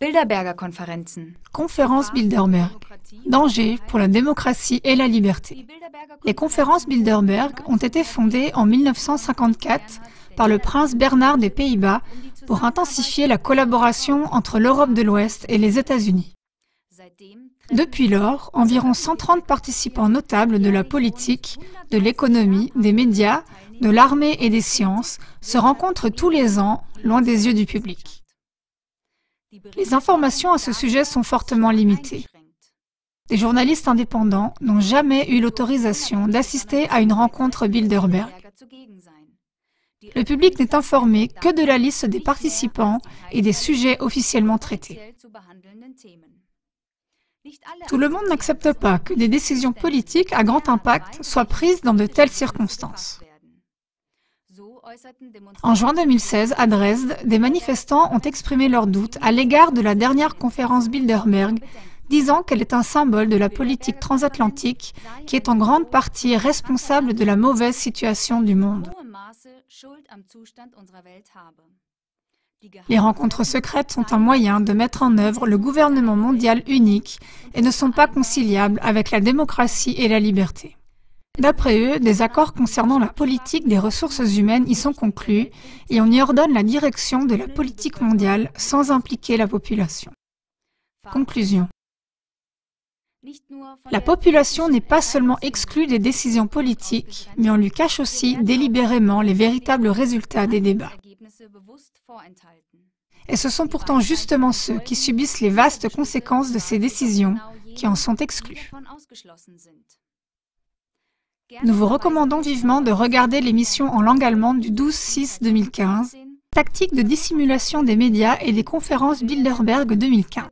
Bilderberger-Konferenzen. Conférence Bilderberg. Danger pour la démocratie et la liberté. Les conférences Bilderberg ont été fondées en 1954 par le prince Bernard des Pays-Bas pour intensifier la collaboration entre l'Europe de l'Ouest et les États-Unis. Depuis lors, environ 130 participants notables de la politique, de l'économie, des médias, de l'armée et des sciences se rencontrent tous les ans, loin des yeux du public. Les informations à ce sujet sont fortement limitées. Des journalistes indépendants n'ont jamais eu l'autorisation d'assister à une rencontre Bilderberg. Le public n'est informé que de la liste des participants et des sujets officiellement traités. Tout le monde n'accepte pas que des décisions politiques à grand impact soient prises dans de telles circonstances. En juin 2016, à Dresde, des manifestants ont exprimé leurs doutes à l'égard de la dernière conférence Bilderberg, disant qu'elle est un symbole de la politique transatlantique qui est en grande partie responsable de la mauvaise situation du monde. Les rencontres secrètes sont un moyen de mettre en œuvre le gouvernement mondial unique et ne sont pas conciliables avec la démocratie et la liberté. D'après eux, des accords concernant la politique des ressources humaines y sont conclus et on y ordonne la direction de la politique mondiale sans impliquer la population. Conclusion. La population n'est pas seulement exclue des décisions politiques, mais on lui cache aussi délibérément les véritables résultats des débats. Et ce sont pourtant justement ceux qui subissent les vastes conséquences de ces décisions qui en sont exclus. Nous vous recommandons vivement de regarder l'émission en langue allemande du 12/6/2015, Tactique de dissimulation des médias et des conférences Bilderberg 2015.